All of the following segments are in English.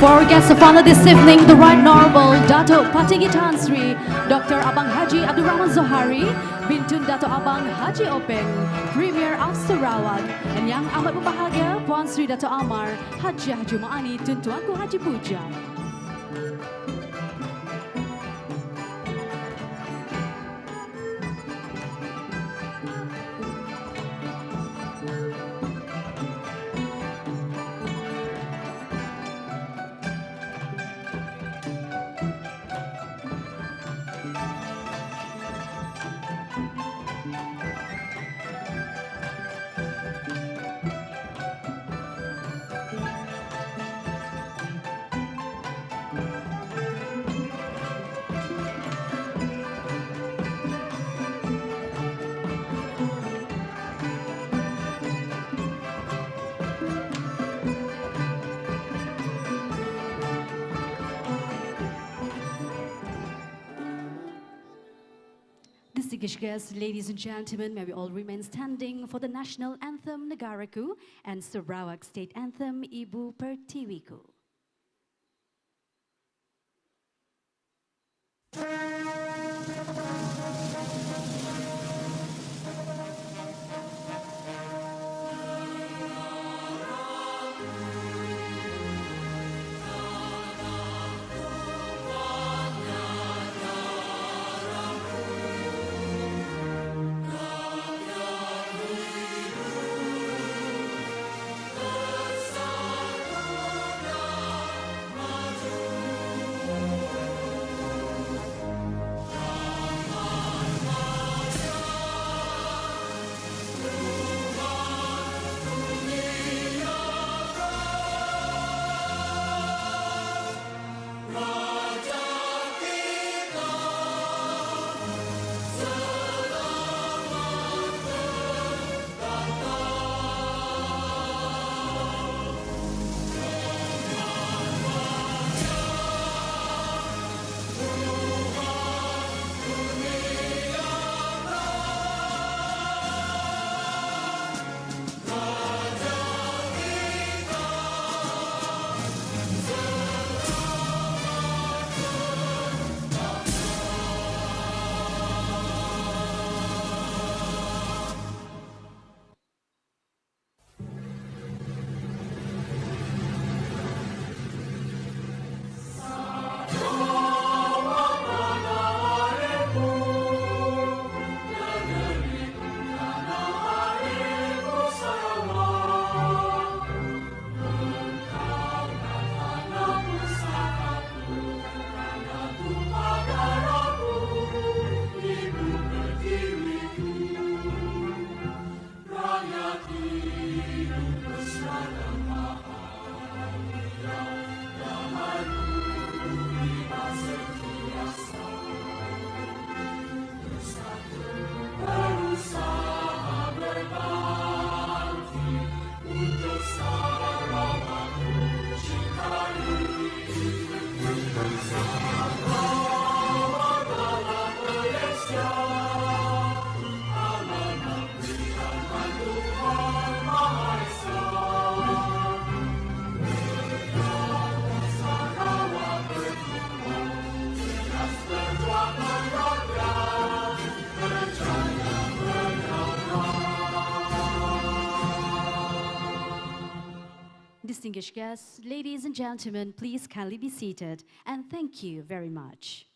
For our guest of honor this evening, the Right Honorable Dato' Patigi Tan Sri Dr. Abang Haji Abdul Rahman Zohari, Bintun Dato' Abang Haji Openg, Premier of Sarawak, dan yang amat berbahagia Puan Sri Dato' Amar Haji Jumaani Tun Tuanku Haji Puja. Distinguished guests, ladies and gentlemen, may we all remain standing for the national anthem Negaraku and Sarawak state anthem Ibu Pertiwiku. Distinguished guests, ladies and gentlemen, please kindly be seated, and thank you very much.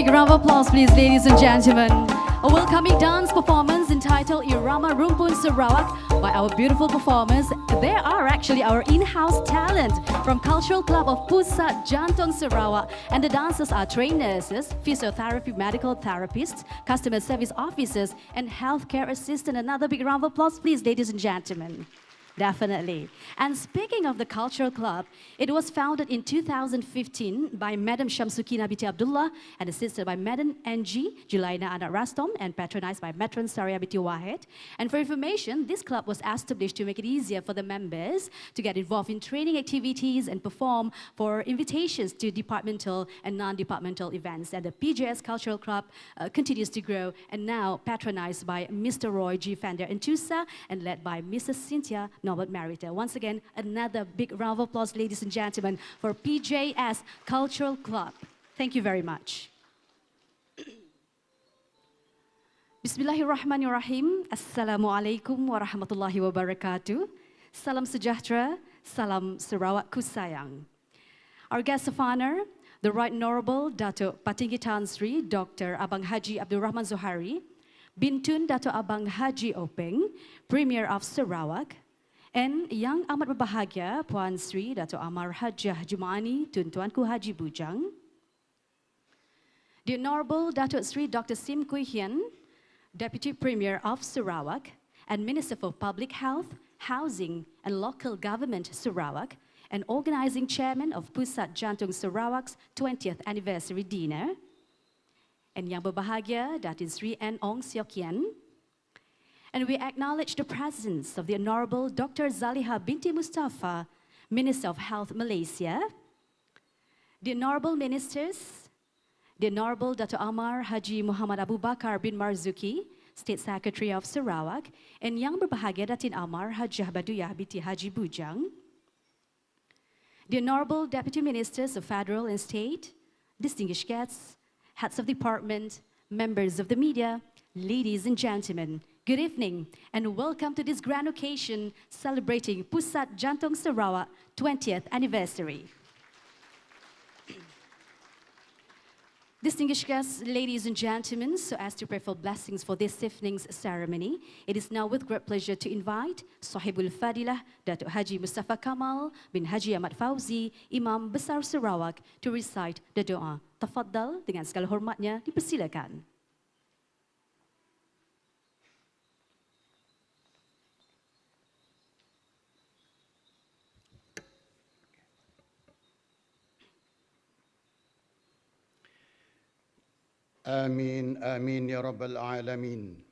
big round of applause, please, ladies and gentlemen. A welcoming dance performance entitled Irama Rumpun Sarawak by our beautiful performers. They are actually our in-house talent from Cultural Club of Pusat Jantung Sarawak. And the dancers are trained nurses, physiotherapy, medical therapists, customer service officers, and healthcare assistants. Another big round of applause, please, ladies and gentlemen. Definitely. And speaking of the Cultural Club, it was founded in 2015 by Madam Shamsukina binti Abdullah and assisted by Madam NG Julaina Anak Rastom and patronized by Matron Saria binti Wahid. And for information, this club was established to make it easier for the members to get involved in training activities and perform for invitations to departmental and non-departmental events. And the PJS Cultural Club continues to grow and now patronized by Mr. Roy G. Fender Entusa and led by Mrs. Cynthia Norbert Marita. Once again, another big round of applause, ladies and gentlemen, for PJS Cultural Club. Thank you very much. Bismillahirrahmanirrahim. Assalamualaikum warahmatullahi wabarakatuh. Salam sejahtera, salam Sarawakku sayang. Our guest of honor, the Right Honorable Datuk Patinggi Tan Sri Dr. Abang Haji Abdul Rahman Zohari, Bintun Datuk Abang Haji Openg, Premier of Sarawak, and Yang Amat Berbahagia Puan Sri Datuk Amar Hajah Jumani Tun Tuanku Haji Bujang, the Honorable Datuk Sri Dr. Sim Kui Hian, Deputy Premier of Sarawak and Minister for Public Health, Housing and Local Government Sarawak, and Organizing Chairman of Pusat Jantung Sarawak's 20th Anniversary Dinner, and Yang Berbahagia Datin Sri N. Ong Siok Yen. And we acknowledge the presence of the Honorable Dr. Zaliha binti Mustafa, Minister of Health Malaysia, the Honorable Ministers, the Honorable Dr. Amar Haji Muhammad Abu Bakar bin Marzuki, State Secretary of Sarawak, and Yang Berbahagia Datin Amar Hajah Baduyah binti Haji Bujang, the Honorable Deputy Ministers of Federal and State, distinguished guests, heads of department, members of the media, ladies and gentlemen, good evening and welcome to this grand occasion celebrating Pusat Jantung Sarawak 20th anniversary. Distinguished guests, ladies and gentlemen, so as to pray for blessings for this evening's ceremony, it is now with great pleasure to invite Sahibul Fadilah Datuk Haji Mustafa Kamal bin Haji Ahmad Fauzi, Imam Besar Sarawak, to recite the doa. Tafaddal, dengan segala hormatnya dipersilakan. آمين آمين يا رب العالمين.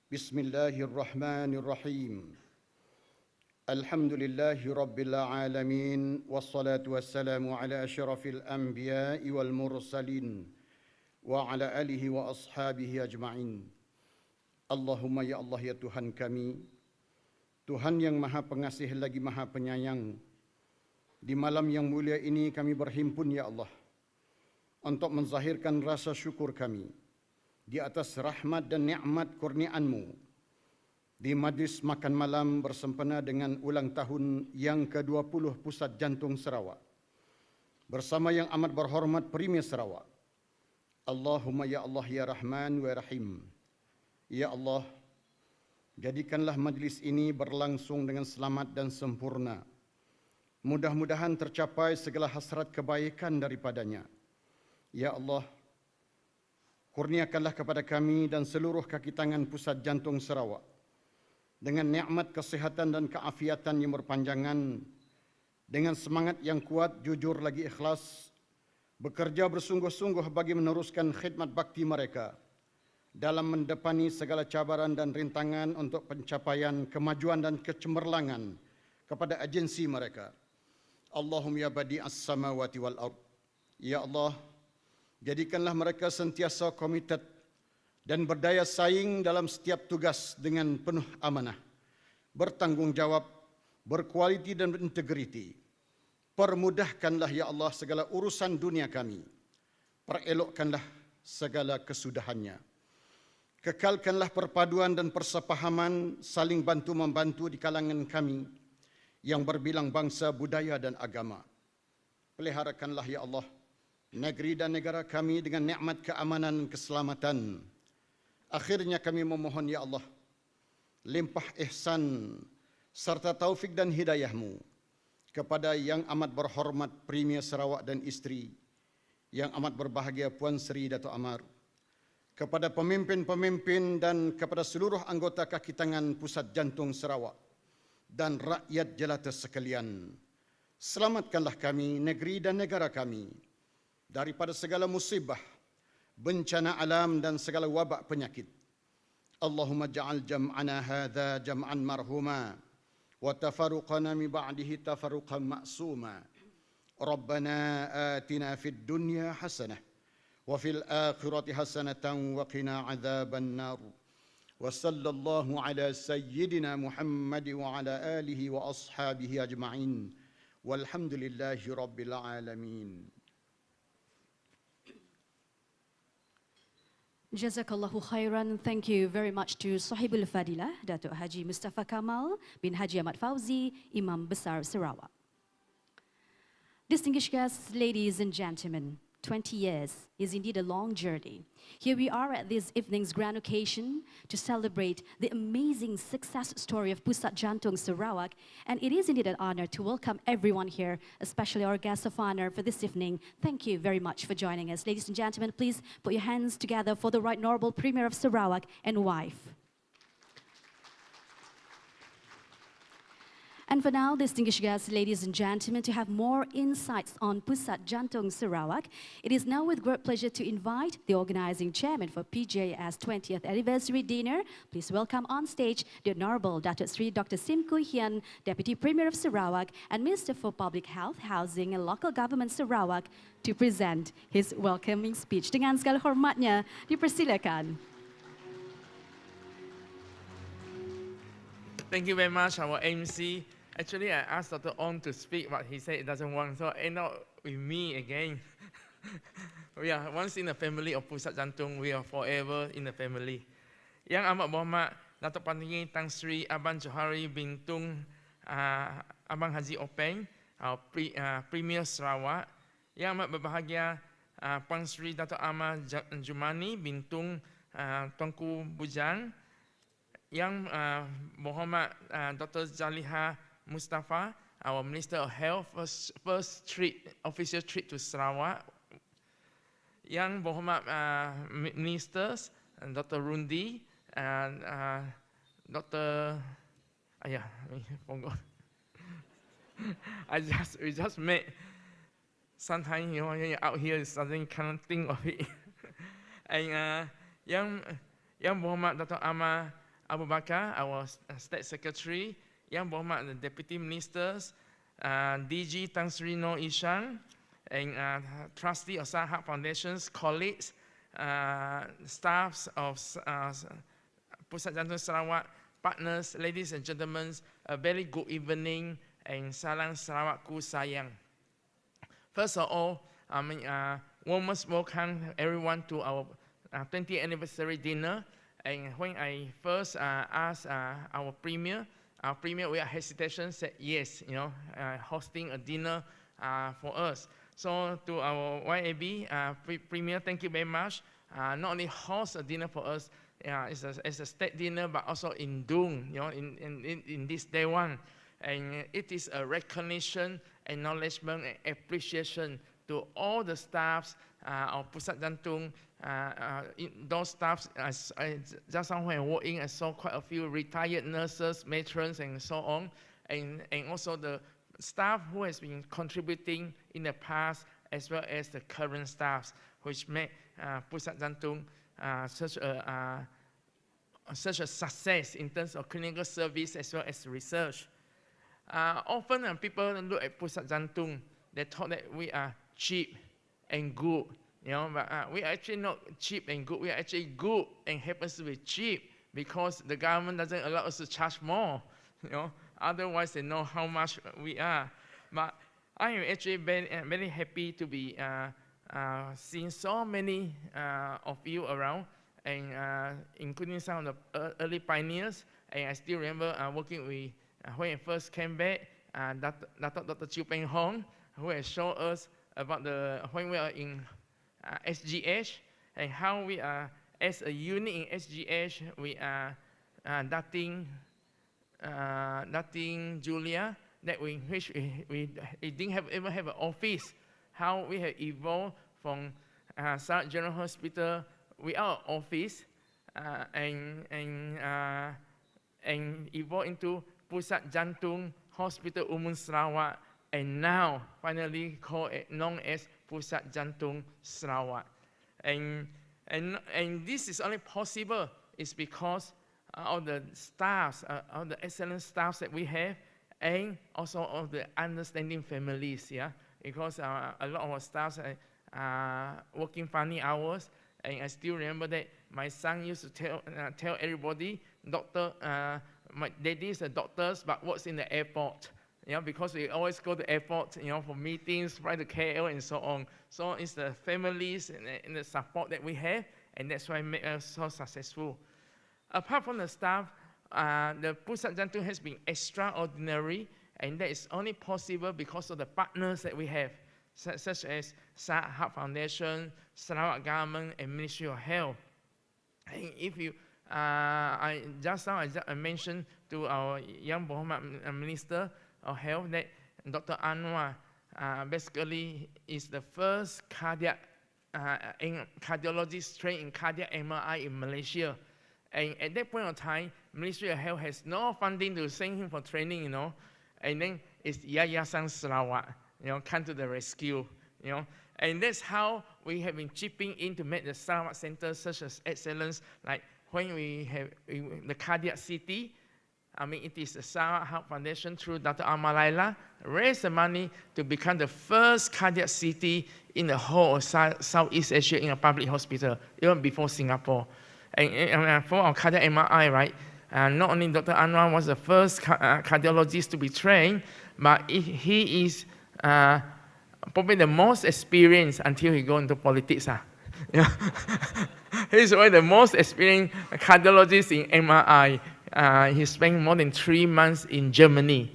بسم الله الرحمن الرحيم. الحمد لله رب العالمين والصلاة والسلام على أشرف الأنبياء والمرسلين وعلى آله وأصحابه أجمعين. اللهم ya Allah ya Tuhan kami, Tuhan yang Maha Pengasih lagi Maha Penyayang, di malam yang mulia ini kami berhimpun ya Allah untuk menzahirkan rasa syukur kami di atas rahmat dan nikmat kurniaan-Mu di Majlis Makan Malam bersempena dengan ulang tahun yang ke-20 Pusat Jantung Sarawak bersama yang amat berhormat Premier Sarawak. Allahumma ya Allah ya Rahman wa Rahim. Ya Allah, jadikanlah majlis ini berlangsung dengan selamat dan sempurna. Mudah-mudahan tercapai segala hasrat kebaikan daripadanya. Ya Allah, kurniakanlah kepada kami dan seluruh kaki tangan Pusat Jantung Sarawak dengan nikmat kesehatan dan keafiatan yang berpanjangan, dengan semangat yang kuat, jujur lagi ikhlas, bekerja bersungguh-sungguh bagi meneruskan khidmat bakti mereka dalam mendepani segala cabaran dan rintangan untuk pencapaian kemajuan dan kecemerlangan kepada agensi mereka. Allahumma ya badi'as samawati wal ard. Ya Allah, jadikanlah mereka sentiasa komited dan berdaya saing dalam setiap tugas dengan penuh amanah, bertanggungjawab, berkualiti dan berintegriti. Permudahkanlah ya Allah segala urusan dunia kami. Perelokkanlah segala kesudahannya. Kekalkanlah perpaduan dan persepahaman saling bantu-membantu di kalangan kami yang berbilang bangsa, budaya dan agama. Peliharakanlah ya Allah negeri dan negara kami dengan nikmat keamanan dan keselamatan. Akhirnya kami memohon, Ya Allah, limpah ihsan serta taufik dan hidayah-Mu kepada yang amat berhormat Premier Sarawak dan isteri, yang amat berbahagia Puan Seri Dato' Amar, kepada pemimpin-pemimpin dan kepada seluruh anggota kaki tangan Pusat Jantung Sarawak dan rakyat jelata sekalian. Selamatkanlah kami, negeri dan negara kami daripada segala musibah, bencana alam dan segala wabak penyakit. Allahumma ja'al jam'ana hadha jam'an marhuma wa tafaruqana min ba'dihi tafaruqan ma'suma. Rabbana atina fid dunya hasanah wa fil akhirati hasanatan wa qina adzaban nar. Wa sallallahu ala sayyidina Muhammad wa ala alihi wa ashabihi ajma'in. Walhamdulillahi rabbil alamin. Jazakallahu khairan. Thank you very much to Sahibul Fadilah, Datuk Haji Mustafa Kamal bin Haji Ahmad Fauzi, Imam Besar Sarawak. Distinguished guests, ladies and gentlemen, 20 years is indeed a long journey. Here we are at this evening's grand occasion to celebrate the amazing success story of Pusat Jantung Sarawak, and it is indeed an honor to welcome everyone here, especially our guests of honor for this evening. Thank you very much for joining us. Ladies and gentlemen, please put your hands together for the Right Honourable Premier of Sarawak and wife. And for now, distinguished guests, ladies and gentlemen, to have more insights on Pusat Jantung Sarawak, it is now with great pleasure to invite the organizing chairman for PJS 20th Anniversary Dinner. Please welcome on stage the Honourable Datuk Sri Dr. Sim Kui Hian, Deputy Premier of Sarawak and Minister for Public Health, Housing and Local Government Sarawak, to present his welcoming speech. Dengan segala hormatnya, dipersilakan. Thank you very much, our MC. Actually, I asked Dr. Ong to speak, but he said it doesn't want, so end up with me again. We are once in the family of Pusat Jantung, we are forever in the family. Yang amat berhormat Datuk Patinggi Tan Sri Abang Johari Bintung Abang Haji Openg, our Premier Sarawak. Yang amat berbahagia Puan Sri Datuk Amar Jumani Bintung Tuanku Bujang. Yang berhormat Dr. Zaliha Mustafa, our Minister of Health, first official trip to Sarawak. Yang berhormat ministers, Dr. Rundi and Dr. I forgot. We just met. Sometimes when you're out here, suddenly can't think of it. And yang berhormat Dr. Amar Abu Bakar, our State Secretary, Yang berhormat the Deputy Ministers, DG Tan Sri Noor Ishan, and Trustee of Sahab Foundation's colleagues, staffs of Pusat Jantung Sarawak, partners, ladies and gentlemen, a very good evening, and Salam Sarawakku Sayang. First of all, warmest welcome everyone to our 20th anniversary dinner. And when I first asked our premier without hesitation said yes, hosting a dinner for us. So to our YAB premier, thank you very much. Not only host a dinner for us, it's a state dinner, but also in Dung, in this day one. And it is a recognition, acknowledgement, and appreciation to all the staffs of Pusat Jantung. Those staffs, just when working, I saw quite a few retired nurses, matrons, and so on, and also the staff who has been contributing in the past, as well as the current staffs, which make Pusat Jantung such a success in terms of clinical service as well as research. Often people look at Pusat Jantung, they thought that we are cheap and good. But we are actually not cheap and good. We are actually good and happens to be cheap because the government doesn't allow us to charge more. Otherwise they know how much we are. But I am actually very, very happy to be seeing so many of you around, and including some of the early pioneers. And I still remember working with when I first came back, Dr. Chiu Peng Hong, who has shown us about when we are in SGH and how we are, as a unit in SGH, we are dating Julia, that which we didn't even have an office, how we have evolved from Siaran General Hospital without office and evolved into Pusat Jantung Hospital Umum Sarawak, and now finally known as Pusat Jantung Sarawak. And this is only possible is because of the staffs, of the excellent staffs that we have, and also of the understanding families, yeah. Because a lot of our staffs are working funny hours, and I still remember that my son used to tell everybody, doctor, my daddy is a doctor, but works in the airport. Because we always go to the airport, for meetings, fly to KL and so on. So it's the families and the support that we have, and that's why it makes us so successful. Apart from the staff, the Pusat Jantung has been extraordinary, and that is only possible because of the partners that we have, such as Sarawak Heart Foundation, Sarawak Government, and Ministry of Health. And if you, I mentioned to our young Muhammad Minister of Health that Dr. Anwar basically is the first cardiologist trained in cardiac MRI in Malaysia. And at that point of time, Ministry of Health has no funding to send him for training, And then it's Yayasan Sarawak, come to the rescue, And that's how we have been chipping in to make the Sarawak centers such as excellence, like when we have the cardiac city. It is the Sarawak Heart Foundation through Dr. Amalaila raised the money to become the first cardiac city in the whole of Southeast Asia in a public hospital, even before Singapore. And for our cardiac MRI, right? Not only Dr. Anwar was the first cardiologist to be trained, but he is probably the most experienced until he go into politics. He's one of the most experienced cardiologists in MRI. He spent more than 3 months in Germany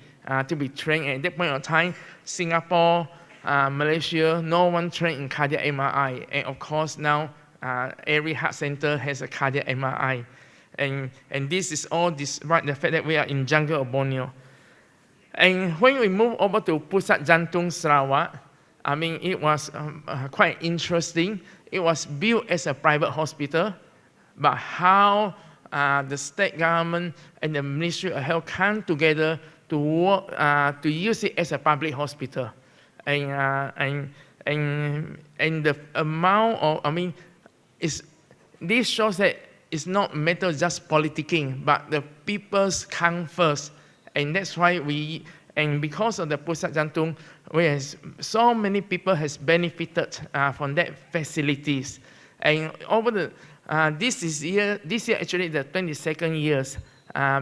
to be trained. And at that point of time, Singapore, Malaysia, no one trained in cardiac MRI. And of course now, every heart center has a cardiac MRI. And this is all despite the fact that we are in jungle of Borneo. And when we move over to Pusat Jantung Sarawak, it was quite interesting. It was built as a private hospital, but how the state government and the Ministry of Health come together to work to use it as a public hospital, and the amount of this shows that it's not matter of just politicking, but the people's come first, and that's why because of the Pusat Jantung, so many people has benefited from that facilities, and over the this year actually the 22nd years,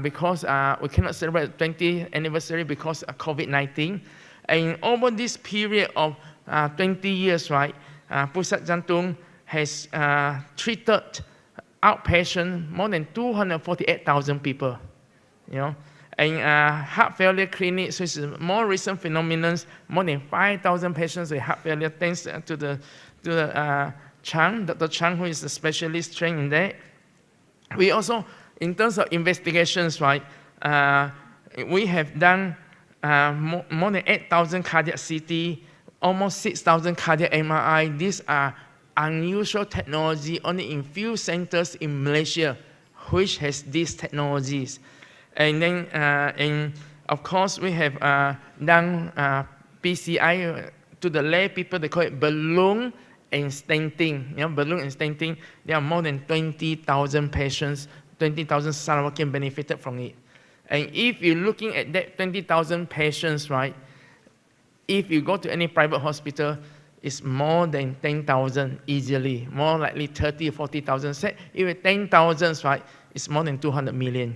because we cannot celebrate the 20th anniversary because of COVID-19. And over this period of 20 years, right, Pusat Jantung has treated outpatient more than 248,000 people, And heart failure clinics, which is a more recent phenomenon, more than 5,000 patients with heart failure, thanks to the Dr. Chang, who is a specialist trained in that. We also, in terms of investigations, right, we have done more than 8,000 cardiac CT, almost 6,000 cardiac MRI. These are unusual technology only in few centers in Malaysia which has these technologies. And then, and of course, we have done PCI to the lay people. They call it balloon and stenting. Balloon and stenting. There are more than 20,000 patients, 20,000 Sarawakian benefited from it. And if you're looking at that 20,000 patients, right, if you go to any private hospital, it's more than 10,000 easily, more likely 30 or 40,000. Say, if 10,000, right, it's more than 200 million.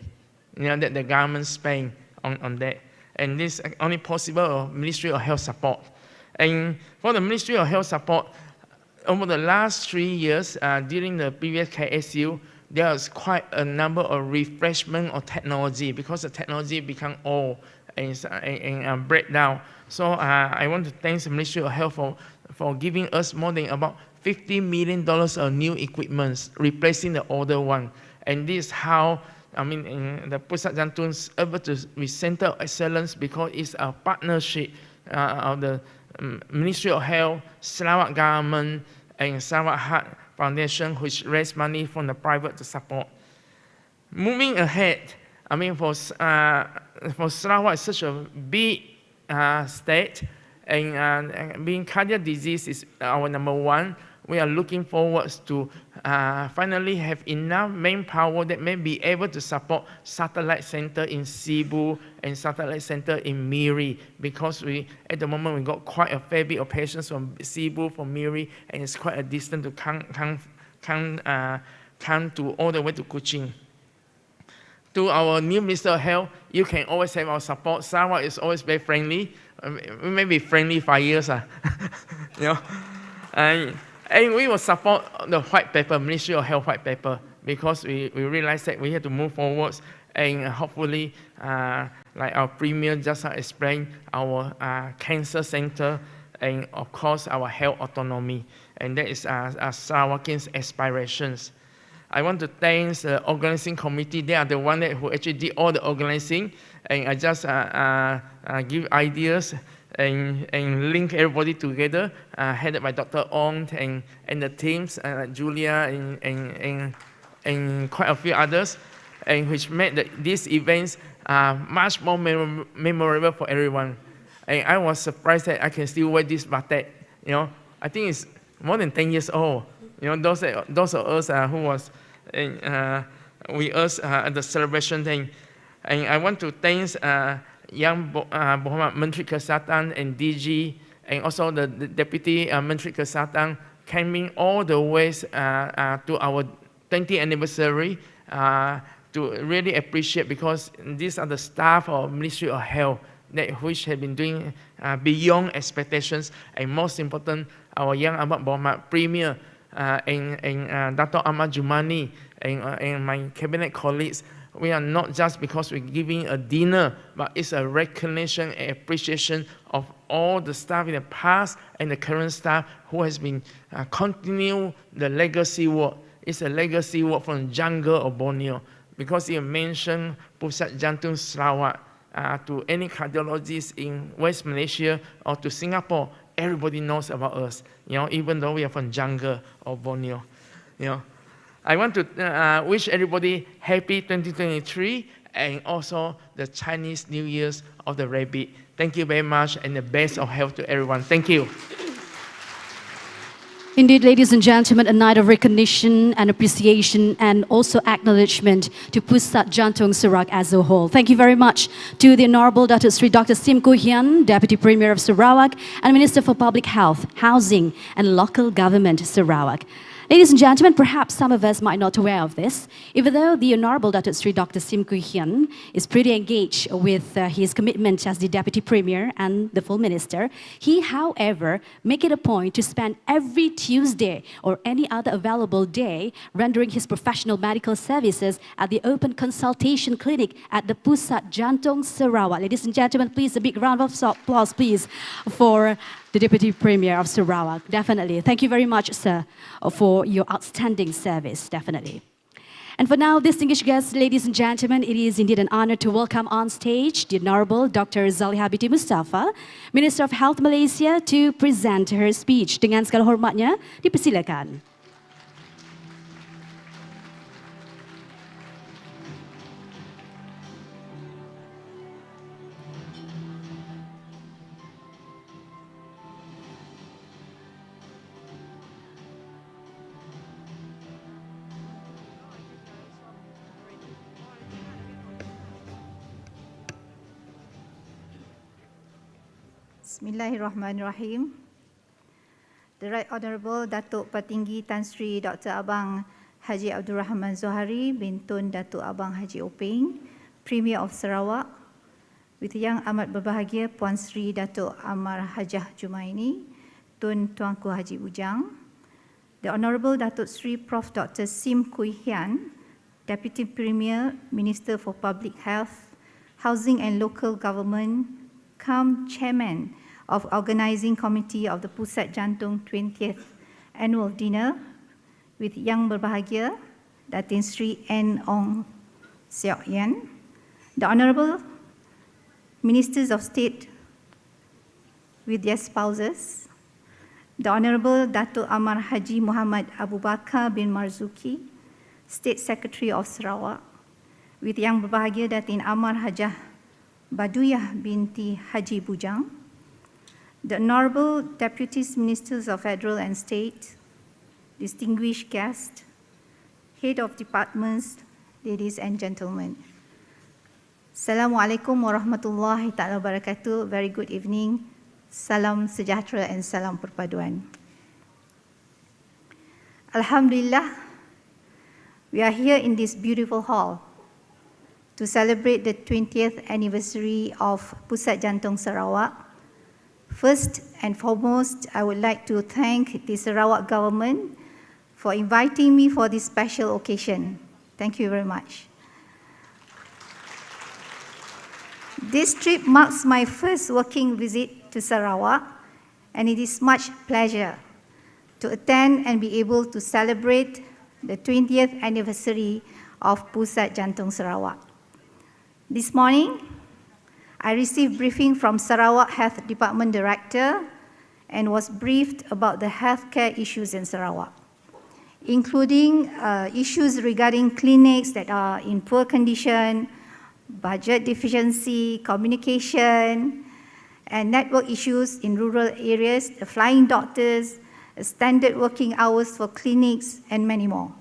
That the government spend on that. And this is only possible with Ministry of Health support. And for the Ministry of Health support, over the last 3 years, during the previous KSU, there was quite a number of refreshment of technology because the technology become old. and breakdown. So I want to thank the Ministry of Health for giving us more than about $50 million of new equipment, replacing the older one. And this is how, the Pusat Jantung is able to be Center of Excellence because it's a partnership of the Ministry of Health, Sarawak government, and Sarawak Heart Foundation, which raise money from the private to support. Moving ahead, for Sarawak, it's such a big state, and being cardiac disease is our number one. We are looking forward to finally have enough manpower that may be able to support satellite center in Cebu and satellite center in Miri, because at the moment we got quite a fair bit of patients from Cebu, from Miri, and it's quite a distance to come to all the way to Kuching. To our new Minister of Health, you can always have our support. Sarawak is always very friendly. We may be friendly 5 years, and we will support the white paper, Ministry of Health white paper, because we realize that we have to move forward, and hopefully, like our Premier just explained, our cancer center, and of course our health autonomy, and that is our Sarawakians' aspirations. I want to thank the organizing committee. They are the one who actually did all the organizing, and I just give ideas and link everybody together, headed by Dr. Ong and the teams, Julia and quite a few others, and which made these events much more memorable for everyone. And I was surprised that I can still wear this batik. I think it's more than 10 years old. Those of us who was with us at the celebration thing. And I want to thank Yang Muhammad Menteri Kesihatan and DG, and also the Deputy Menteri Kesihatan, coming all the ways to our 20th anniversary to really appreciate, because these are the staff of Ministry of Health which have been doing beyond expectations, and most important, our Yang Ahmad Muhammad Premier and Dato' Ahmad Jumani and my cabinet colleagues. We are not just because we're giving a dinner, but it's a recognition and appreciation of all the staff in the past and the current staff who has been continue the legacy work. It's a legacy work from the jungle of Borneo, because you mentioned Pusat Jantung Sarawak to any cardiologist in West Malaysia or to Singapore, everybody knows about us, even though we are from jungle of Borneo. I want to wish everybody happy 2023 and also the Chinese New Year's of the Rabbit. Thank you very much, and the best of health to everyone. Thank you. Indeed, ladies and gentlemen, a night of recognition and appreciation and also acknowledgement to Pusat Jantung Sarawak as a whole. Thank you very much to the Honorable Datuk Sri Dr. Sim Koo Hian, Deputy Premier of Sarawak and Minister for Public Health, Housing and Local Government, Sarawak. Ladies and gentlemen, perhaps some of us might not be aware of this. Even though the Honorable Datuk Sri Dr. Sim Koo Hian is pretty engaged with his commitment as the Deputy Premier and the full Minister, he, however, make it a point to spend every Tuesday or any other available day rendering his professional medical services at the open consultation clinic at the Pusat Jantung Sarawak. Ladies and gentlemen, please a big round of applause, please, for the Deputy Premier of Sarawak. Definitely. Thank you very much, sir, for your outstanding service, definitely. And for now, distinguished guests, ladies and gentlemen, it is indeed an honor to welcome on stage the Honorable Dr. Zaliha Binti Mustafa, Minister of Health Malaysia, to present her speech. Dengan segala hormatnya, dipersilakan. Bismillahirrahmanirrahim. The Right Honourable Datuk Patinggi Tan Sri Dr. Abang Haji Abdul Rahman Zohari bin Tun Datuk Abang Haji Openg, Premier of Sarawak, with Yang Amat Berbahagia Puan Sri Datuk Amar Hajah Jumaini, Tun Tuanku Haji Ujang, the Honourable Datuk Sri Prof. Dr. Sim Koo Hian, Deputy Premier, Minister for Public Health, Housing and Local Government, cum Chairman of Organising Committee of the Pusat Jantung 20th Annual Dinner with Yang Berbahagia Datin Sri N. Ong Seok Yen, the Honourable Ministers of State with their spouses, the Honourable Dato' Amar Haji Muhammad Abu Bakar bin Marzuki, State Secretary of Sarawak, with Yang Berbahagia Datin Amar Hajah Baduyah binti Haji Bujang, the Honourable Deputies Ministers of Federal and State, distinguished guests, Head of Departments, ladies and gentlemen. Assalamualaikum warahmatullahi ta'ala wabarakatuh. Very good evening. Salam sejahtera and salam perpaduan. Alhamdulillah, we are here in this beautiful hall to celebrate the 20th anniversary of Pusat Jantung Sarawak. First and foremost, I would like to thank the Sarawak government for inviting me for this special occasion. Thank you very much. This trip marks my first working visit to Sarawak, and it is much pleasure to attend and be able to celebrate the 20th anniversary of Pusat Jantung Sarawak. This morning, I received briefing from Sarawak Health Department Director and was briefed about the healthcare issues in Sarawak, including issues regarding clinics that are in poor condition, budget deficiency, communication, and network issues in rural areas, the flying doctors, standard working hours for clinics, and many more.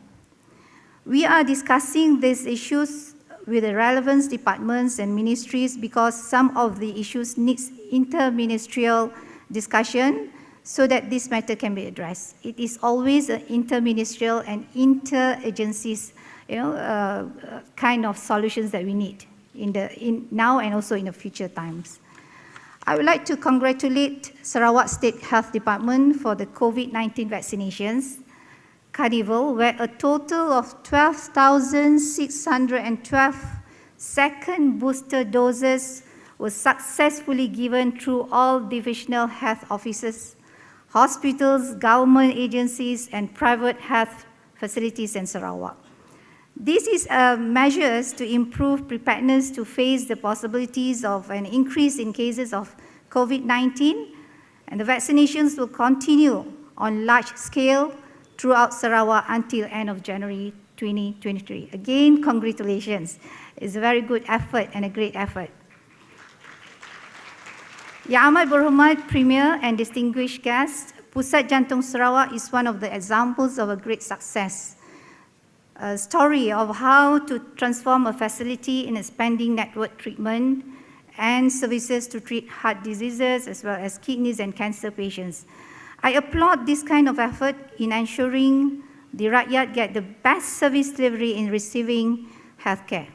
We are discussing these issues with the relevant departments and ministries because some of the issues need interministerial discussion so that this matter can be addressed. It is always an interministerial and interagencies, kind of solutions that we need in now and also in the future times. I would like to congratulate Sarawak State Health Department for the COVID-19 vaccinations carnival, where a total of 12,612 second booster doses were successfully given through all divisional health offices, hospitals, government agencies, and private health facilities in Sarawak. This is measures to improve preparedness to face the possibilities of an increase in cases of COVID-19, and the vaccinations will continue on large scale throughout Sarawak until end of January 2023. Again, congratulations. It's a very good effort and a great effort. Yang Amat Berhormat Premier and distinguished guests, Pusat Jantung Sarawak is one of the examples of a great success. A story of how to transform a facility in expanding network treatment and services to treat heart diseases as well as kidneys and cancer patients. I applaud this kind of effort in ensuring the rakyat get the best service delivery in receiving healthcare.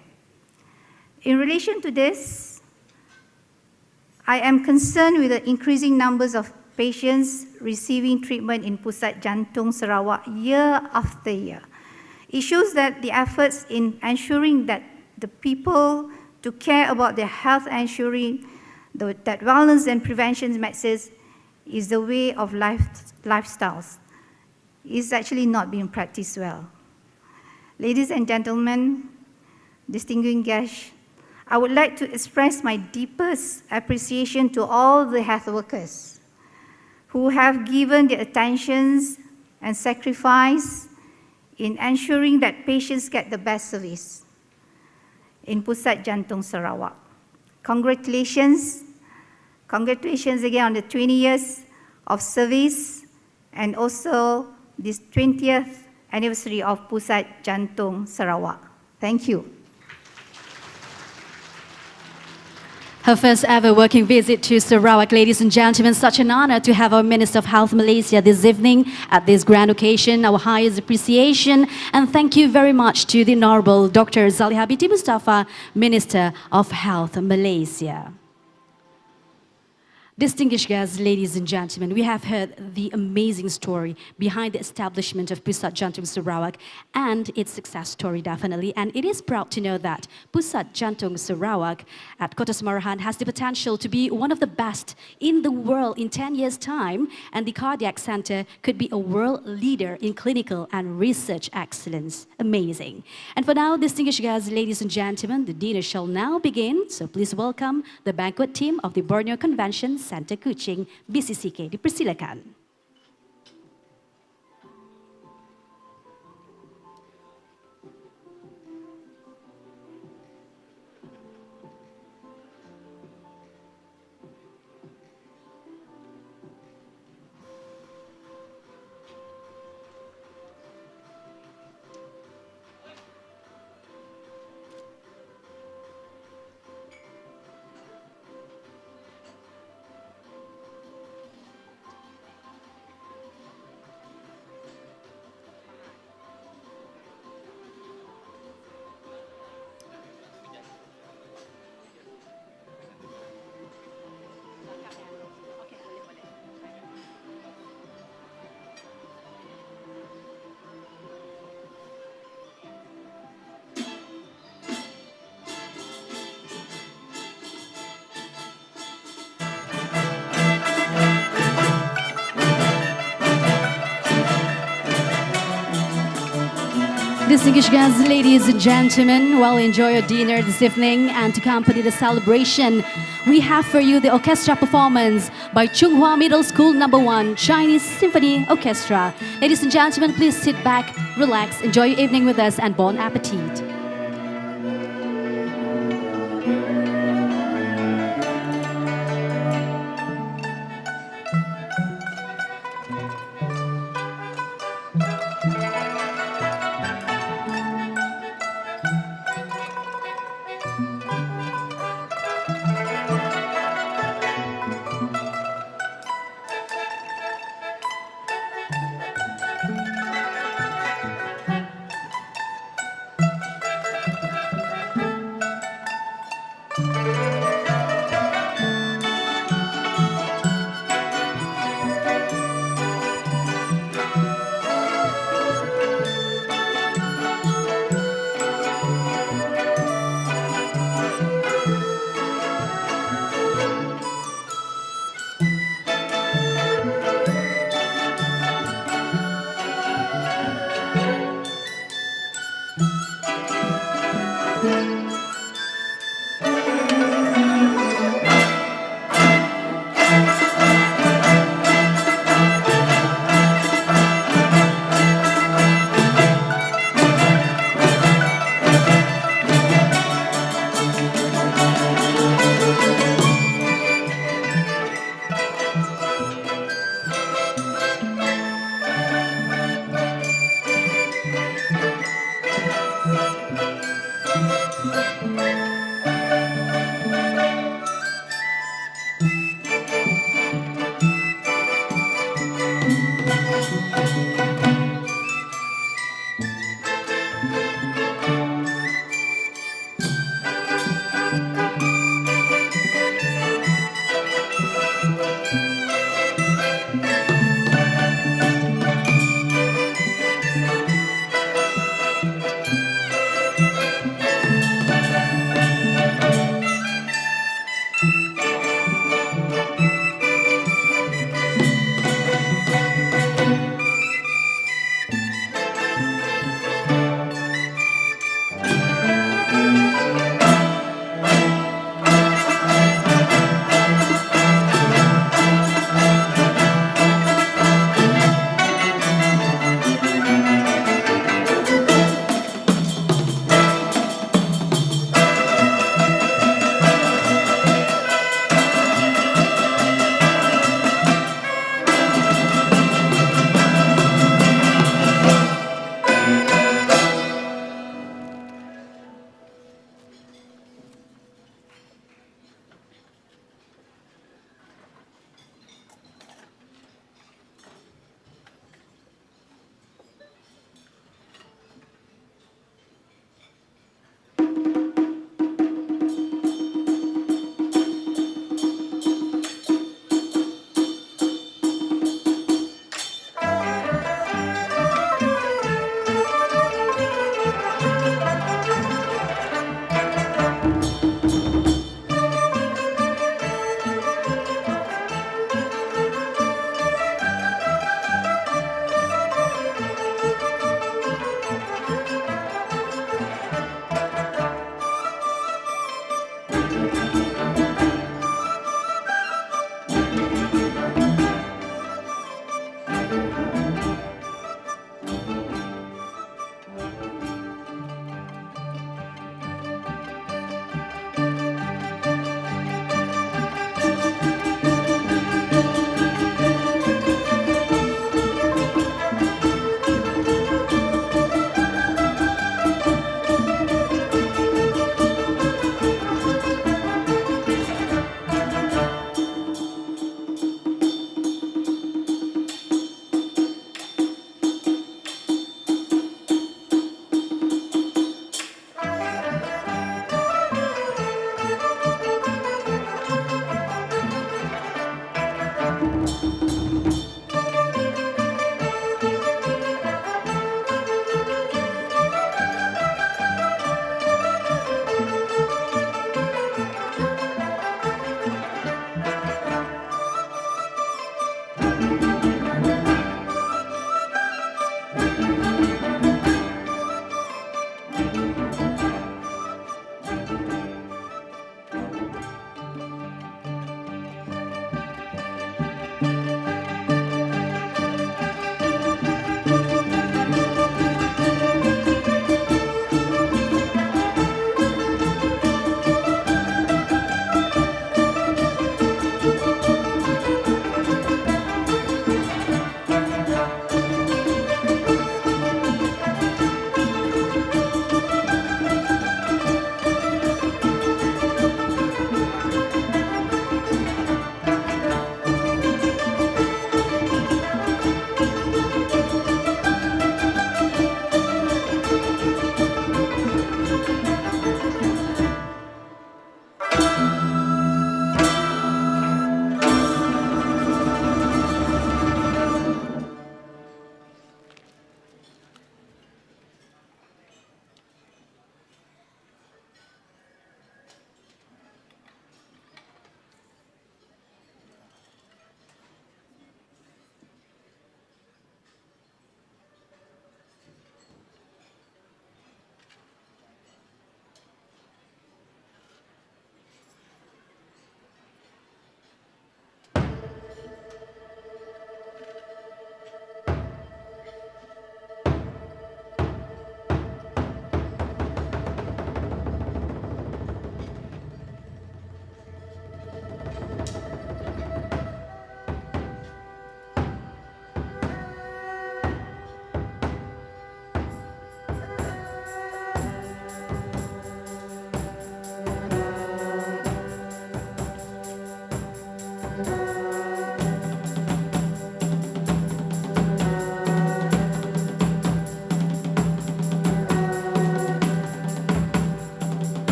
In relation to this, I am concerned with the increasing numbers of patients receiving treatment in Pusat Jantung Sarawak year after year. It shows that the efforts in ensuring that the people to care about their health, ensuring that wellness and prevention measures is the way of lifestyles is actually not being practiced well. Ladies and gentlemen, distinguished guests, I would like to express my deepest appreciation to all the health workers who have given their attentions and sacrifice in ensuring that patients get the best service in Pusat Jantung Sarawak. Congratulations again on the 20 years of service and also this 20th anniversary of Pusat Jantung Sarawak. Thank you. Her first ever working visit to Sarawak, ladies and gentlemen. Such an honor to have our Minister of Health Malaysia this evening at this grand occasion. Our highest appreciation and thank you very much to the Honorable Dr. Zaliha binti Mustafa, Minister of Health Malaysia. Distinguished guests, ladies and gentlemen, we have heard the amazing story behind the establishment of Pusat Jantung Sarawak and its success story, definitely. And it is proud to know that Pusat Jantung Sarawak at Kota Samarahan has the potential to be one of the best in the world in 10 years' time, and the cardiac center could be a world leader in clinical and research excellence. Amazing. And for now, distinguished guests, ladies and gentlemen, the dinner shall now begin. So please welcome the banquet team of the Borneo Convention Center Kuching, BCCK. Dipersilakan. Distinguished guests, ladies and gentlemen, well, enjoy your dinner this evening, and to accompany the celebration, we have for you the orchestra performance by Chunghua Middle School No. 1 Chinese Symphony Orchestra. Ladies and gentlemen, please sit back, relax, enjoy your evening with us, and bon appetit.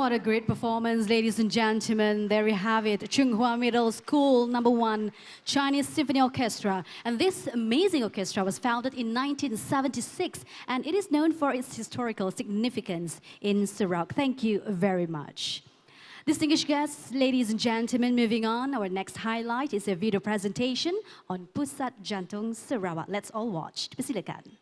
What a great performance, ladies and gentlemen. There we have it, Tsinghua Middle School #1 Chinese Symphony Orchestra. And this amazing orchestra was founded in 1976, and it is known for its historical significance in Sarawak. Thank you very much. Distinguished guests, ladies and gentlemen, moving on, our next highlight is a video presentation on Pusat Jantung Sarawak. Let's all watch. Persilakan.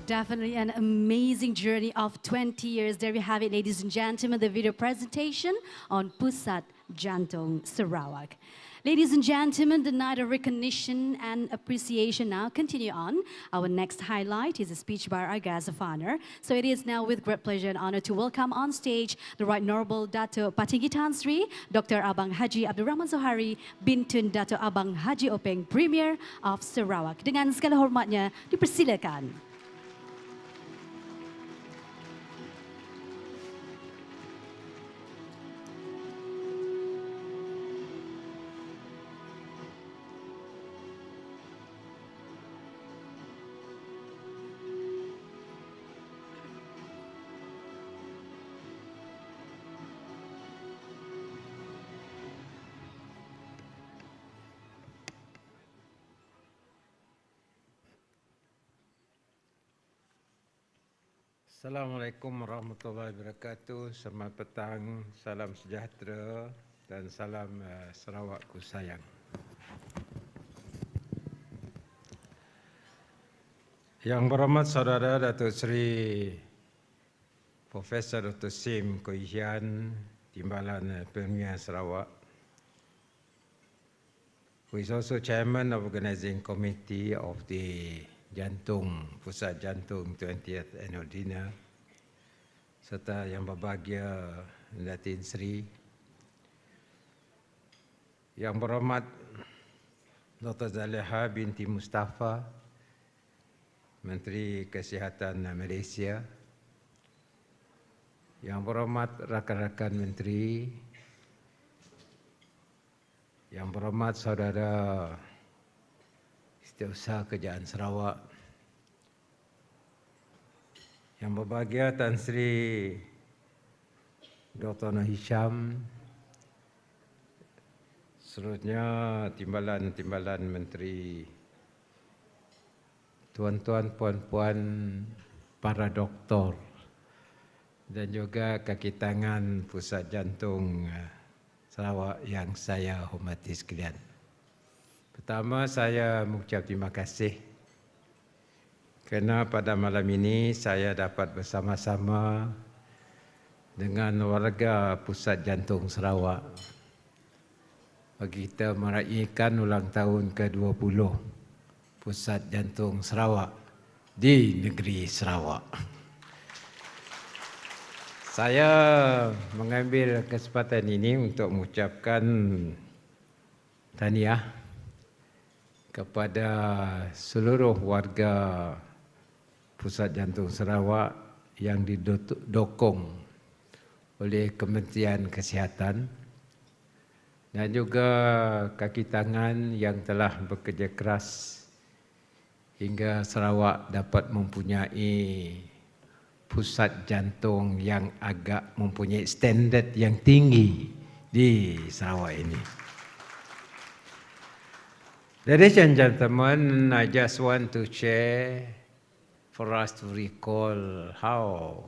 Definitely an amazing journey of 20 years. There we have it, ladies and gentlemen, the video presentation on Pusat Jantung Sarawak. Ladies and gentlemen, the night of recognition and appreciation now continue on. Our next highlight is a speech by our guest of honor. So it is now with great pleasure and honor to welcome on stage the Right Honorable Dato' Patinggi Tan Sri, Dr. Abang Haji Abdul Rahman Zohari, Bintun Dato' Abang Haji Openg, Premier of Sarawak. Dengan segala hormatnya, dipersilakan. Assalamualaikum warahmatullahi wabarakatuh. Selamat petang, salam sejahtera dan salam Sarawakku sayang. Yang berhormat Saudara Datuk Seri Profesor Dr. Sim Koi Hian, Timbalan Premier Sarawak, who is also Chairman of Organizing Committee of the Jantung Pusat Jantung 20th Annual Dinner, serta yang berbahagia Datin Seri, yang berhormat Dr. Zaliha binti Mustafa, Menteri Kesihatan Malaysia, yang berhormat rakan-rakan menteri, yang berhormat Saudara Setiausaha Kerajaan Sarawak, yang berbahagia Tan Sri Dr. Noh Hisham, seterusnya timbalan-timbalan menteri, tuan-tuan, puan-puan, para doktor, dan juga kaki tangan Pusat Jantung Sarawak yang saya hormati sekalian. Pertama, saya mengucap terima kasih kerana pada malam ini saya dapat bersama-sama dengan warga Pusat Jantung Sarawak bagi kita meraihkan ulang tahun ke-20 Pusat Jantung Sarawak di negeri Sarawak. Saya mengambil kesempatan ini untuk mengucapkan tahniah kepada seluruh warga Pusat Jantung Sarawak yang didukung oleh Kementerian Kesihatan dan juga kaki tangan yang telah bekerja keras hingga Sarawak dapat mempunyai pusat jantung yang agak mempunyai standard yang tinggi di Sarawak ini. Ladies and gentlemen, I just want to share for us to recall how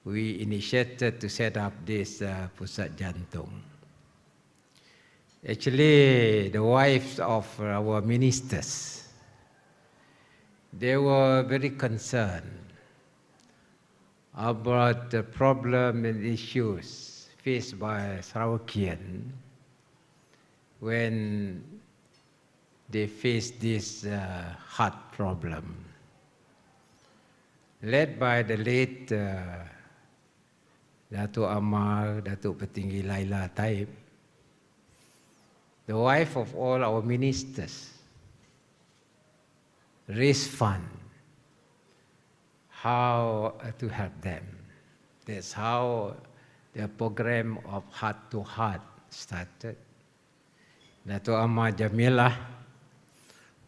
we initiated to set up this Pusat Jantung. Actually, the wives of our ministers, they were very concerned about the problem and issues faced by Sarawakian when they face this heart problem. Led by the late Datuk Amal, Datuk Petinggi Laila Taib, the wife of all our ministers, raised fund how to help them. That's how the program of Heart to Heart started. Datuk Amal Jamilah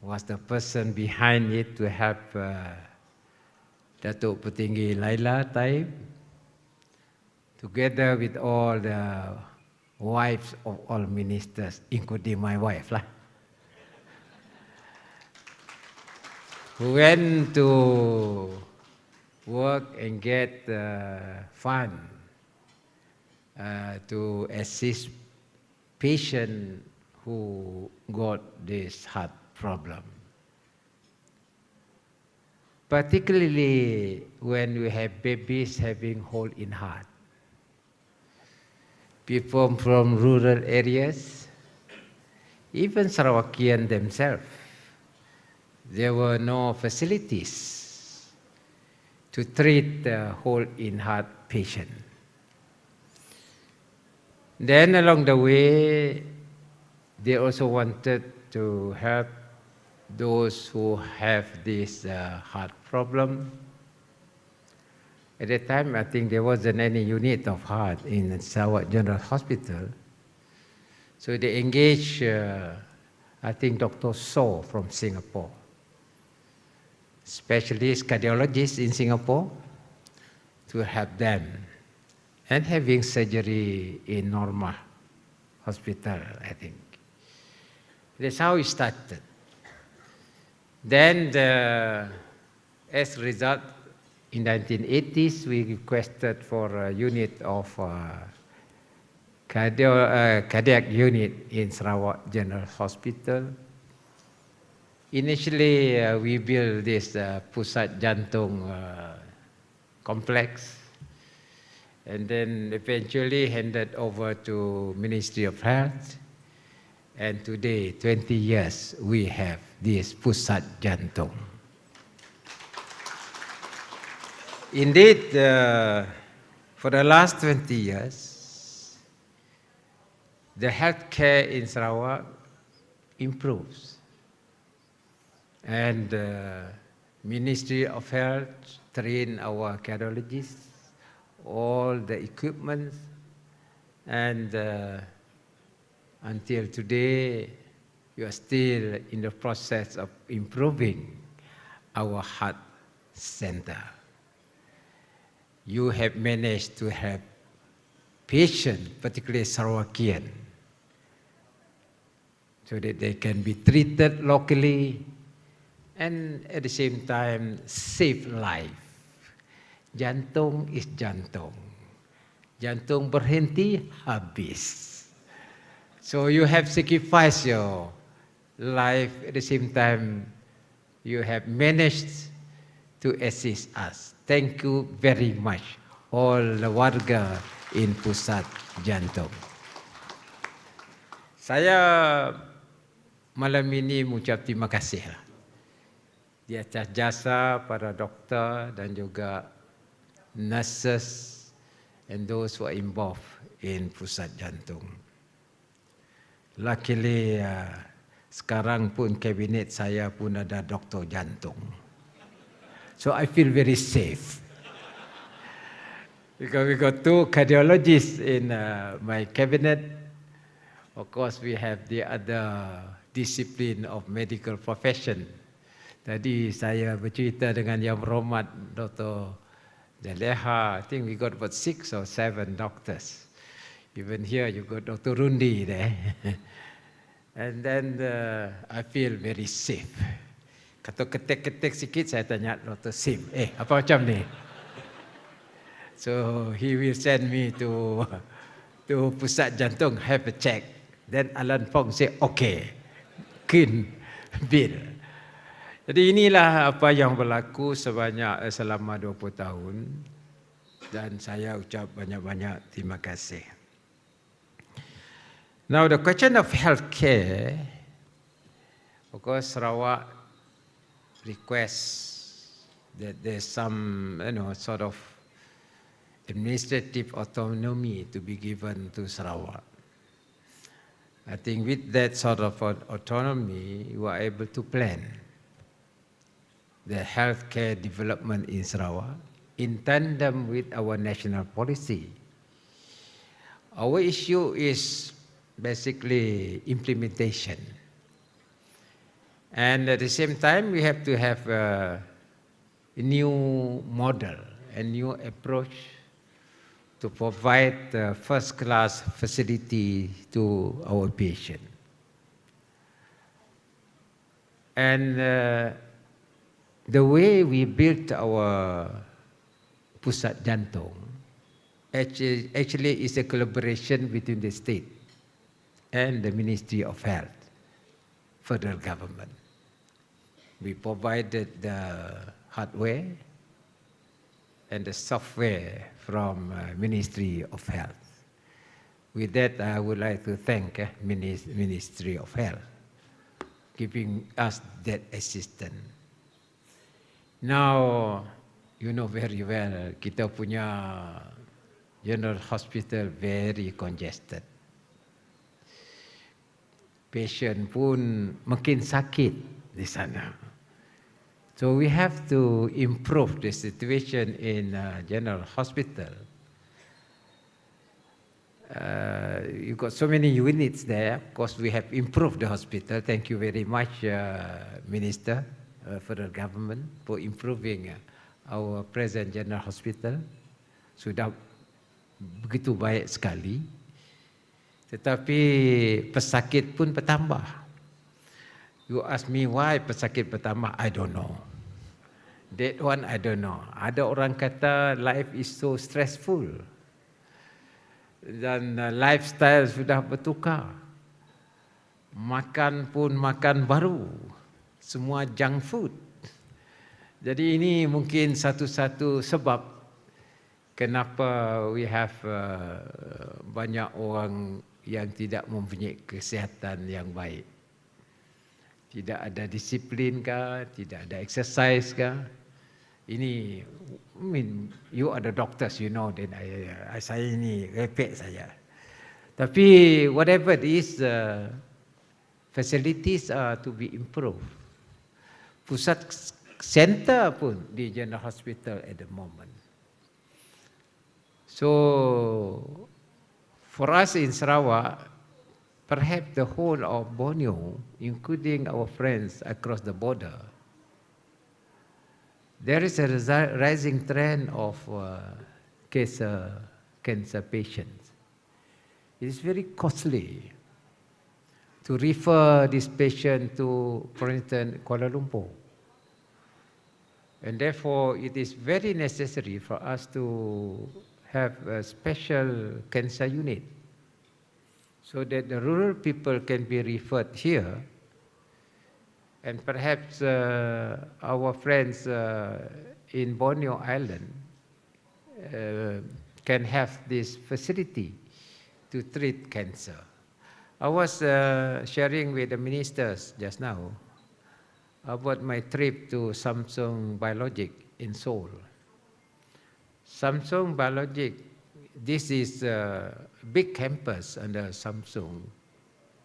was the person behind it to help Datuk Petinggi Laila Taib, together with all the wives of all ministers, including my wife, who went to work and get fund to assist patients who got this heart problem. Particularly when we have babies having hole in heart. People from rural areas, even Sarawakian themselves, there were no facilities to treat the hole in heart patient. Then along the way, they also wanted to help those who have this heart problem. At that time, I think there wasn't any unit of heart in Sarawak General Hospital. So they engaged, I think, Dr. So from Singapore, specialist cardiologist in Singapore, to help them, and having surgery in Norma Hospital, I think. That's how it started. Then, as a result, In 1980s, we requested for a unit of cardiac unit in Sarawak General Hospital. Initially, we built this Pusat Jantung complex, and then eventually handed over to Ministry of Health. And today, 20 years, we have this Pusat Jantung. Indeed, for the last 20 years, the healthcare in Sarawak improves. And Ministry of Health train our cardiologists, all the equipment, and until today, you are still in the process of improving our heart center. You have managed to have patients, particularly Sarawakian, so that they can be treated locally and at the same time save life. Jantung is jantung. Jantung berhenti, habis. So you have sacrificed your life, at the same time you have managed to assist us. Thank you very much, all the warga in Pusat Jantung. Saya malam ini mengucap terima kasih di atas jasa para doktor dan juga nurses and those who are involved in Pusat Jantung. Luckily, sekarang pun kabinet saya pun ada doktor jantung. So I feel very safe. Because we got 2 cardiologists in my cabinet. Of course, we have the other discipline of medical profession. Tadi saya bercerita dengan Yang Berhormat Dr. Jaleha. I think we got about 6 or 7 doctors. Even here you got Dr. Rundi there. And then I feel very safe. Kata ketek-ketek sikit saya tanya Dr. Sim, apa macam ni? So he will send me to Pusat Jantung, have a check. Then Alan Fong say, okay, clean bill. Jadi inilah apa yang berlaku selama 20 tahun. Dan saya ucap banyak-banyak terima kasih. Now the question of healthcare, of course Sarawak requests that there's some sort of administrative autonomy to be given to Sarawak. I think with that sort of autonomy, you are able to plan the healthcare development in Sarawak in tandem with our national policy. Our issue is basically implementation. And at the same time, we have to have a new model, a new approach to provide first-class facility to our patient. And the way we built our Pusat Jantung actually is a collaboration between the state and the Ministry of Health, federal government. We provided the hardware and the software from Ministry of Health. With that, I would like to thank Ministry of Health giving us that assistance. Now, you know very well, kita punya General Hospital very congested. Patient pun makin sakit di sana. So we have to improve the situation in General Hospital. You've got so many units there. Of course, we have improved the hospital. Thank you very much, Minister, Federal Government, for improving our present General Hospital. Sudah begitu baik sekali. Tetapi pesakit pun bertambah. You ask me why pesakit bertambah, I don't know. That one I don't know. Ada orang kata life is so stressful. Dan lifestyle sudah bertukar. Makan pun makan baru. Semua junk food. Jadi ini mungkin satu-satu sebab kenapa we have banyak orang yang tidak mempunyai kesihatan yang baik. Tidak ada disiplin kah, tidak ada exercise kah. Ini, I mean, you are the doctors, you know, then saya ini repek saya. Tapi whatever it is, facilities are to be improved. Pusat center pun di General Hospital at the moment. So, for us in Sarawak, perhaps the whole of Borneo, including our friends across the border, there is a rising trend of cancer patients. It is very costly to refer this patient to, for instance, Kuala Lumpur. And therefore, it is very necessary for us to have a special cancer unit so that the rural people can be referred here. And perhaps our friends in Borneo Island can have this facility to treat cancer. I was sharing with the ministers just now about my trip to Samsung Biologic in Seoul. Samsung Biologic, this is a big campus under Samsung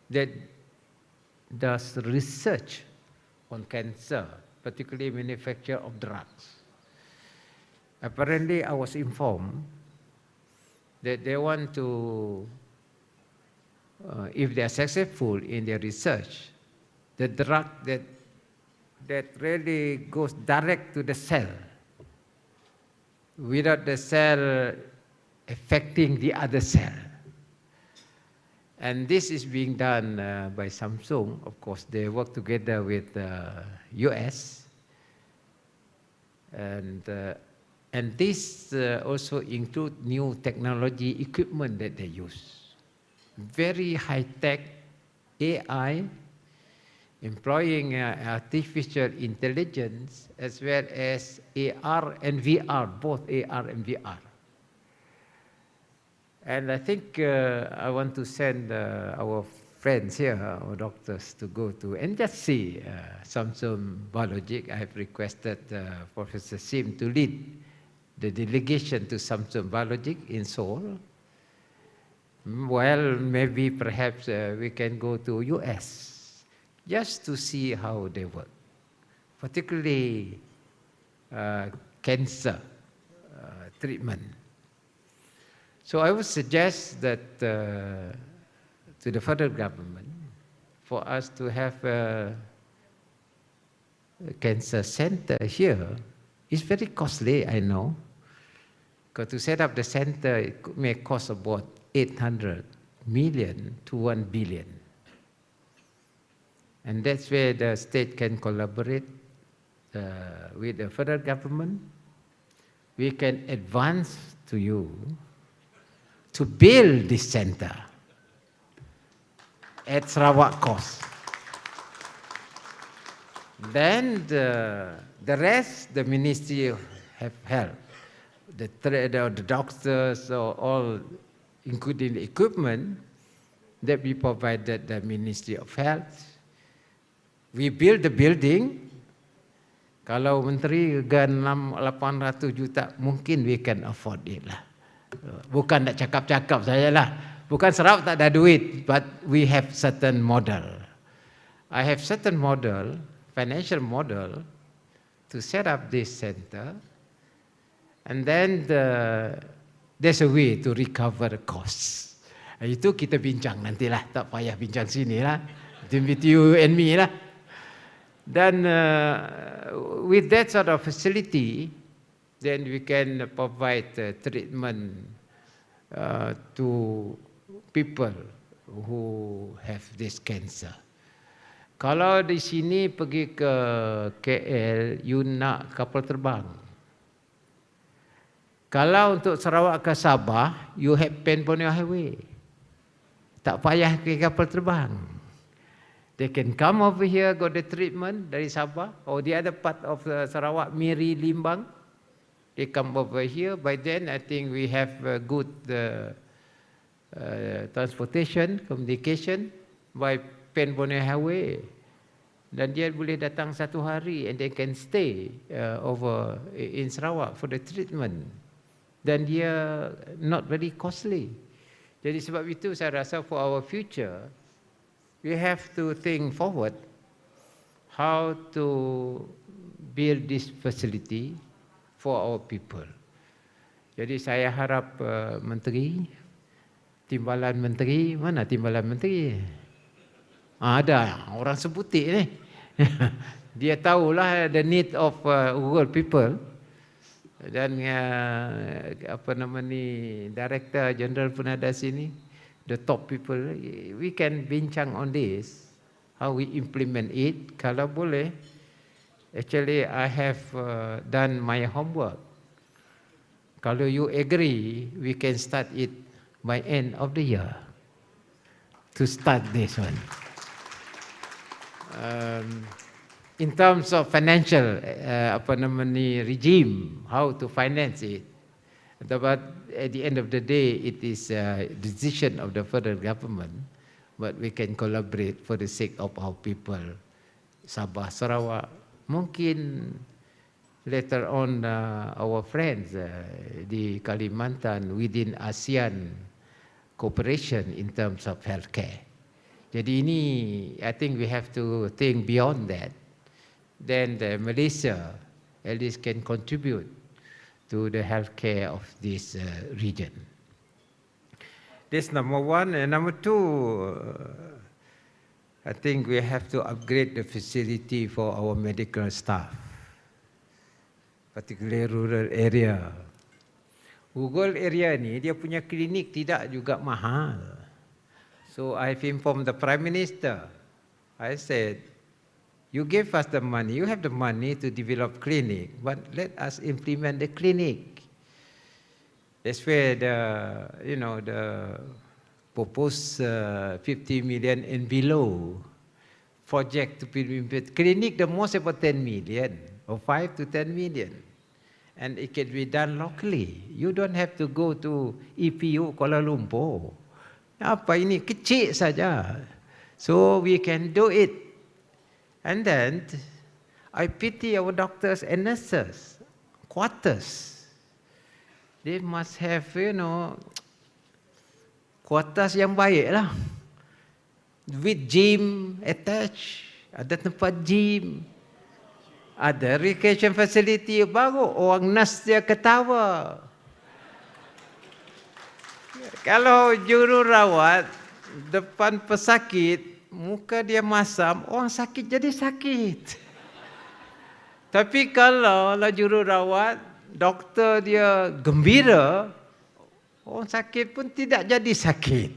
that does research on cancer, particularly manufacture of drugs. Apparently, I was informed that they want to, if they are successful in their research, the drug that really goes direct to the cell, without the cell affecting the other cell. And this is being done by Samsung. Of course, they work together with the US. And this also includes new technology equipment that they use. Very high-tech AI, employing artificial intelligence, as well as AR and VR, both AR and VR. And I think I want to send our friends here, our doctors, to go to and just see Samsung Biologic. I have requested Professor Sim to lead the delegation to Samsung Biologic in Seoul. Well, maybe perhaps we can go to US just to see how they work, particularly cancer treatment. So I would suggest that to the federal government for us to have a cancer center here is very costly, I know. Because to set up the center, it may cost about 800 million to 1 billion. And that's where the state can collaborate with the federal government. We can advance to you to build this center at Sarawak cost. Then the rest, the Ministry of Health, the doctors, all, including the equipment that we provided the Ministry of Health. We build the building. Kalau menteri gan 800 juta, mungkin we can afford it lah. Bukan nak cakap-cakap saya lah. Bukan Sarawak tak ada duit, but we have certain model. I have certain model, financial model, to set up this center, and then there's a way to recover the costs. Itu kita bincang nantilah, tak payah bincang sini lah. Between you and me lah. Then with that sort of facility, then we can provide treatment to people who have this cancer. Kalau di sini pergi ke KL, you nak kapal terbang. Kalau untuk Sarawak ke Sabah, you have Pen Borneo Highway. Tak payah pergi kapal terbang. They can come over here, got the treatment dari Sabah, or the other part of Sarawak, Miri, Limbang. They come over here. By then, I think we have good transportation, communication by Pen Borneo Highway. Dan dia boleh datang satu hari and they can stay over in Sarawak for the treatment. Dan dia not very costly. Jadi sebab itu saya rasa for our future, we have to think forward how to build this facility for our people. Jadi saya harap Menteri, Timbalan Menteri, mana Timbalan Menteri? Ada orang sebutik ni. Dia tahulah the need of rural people. Dan apa nama ni, Director General pun ada sini, the top people. We can bincang on this, how we implement it. Kalau boleh, actually I have done my homework. Kalau you agree, we can start it by end of the year to start this one. In terms of financial regime, how to finance it. But at the end of the day, it is a decision of the federal government. But we can collaborate for the sake of our people. Sabah, Sarawak, mungkin later on our friends di Kalimantan within ASEAN cooperation in terms of healthcare. Jadi ini, I think we have to think beyond that. Then Malaysia at least can contribute to the healthcare of this region. This number one. And number two, I think we have to upgrade the facility for our medical staff, particularly rural area. Rural area ni dia punya klinik tidak juga mahal. So I've informed the Prime Minister. I said, you give us the money, you have the money to develop clinic, but let us implement the clinic. That's where the proposed 50 million and below project to be implemented. Clinic, the most about 10 million, or 5 to 10 million. And it can be done locally. You don't have to go to EPU Kuala Lumpur. Apa ini? Kecil saja. So we can do it. And then, I pity our doctors and nurses, quarters. They must have, quarters yang baik lah. With gym attached, ada tempat gym, ada recreation facility, baru orang nurse dia ketawa. Kalau jururawat depan pesakit, muka dia masam, orang sakit jadi sakit. Tapi kalau jururawat, doktor dia gembira, orang sakit pun tidak jadi sakit.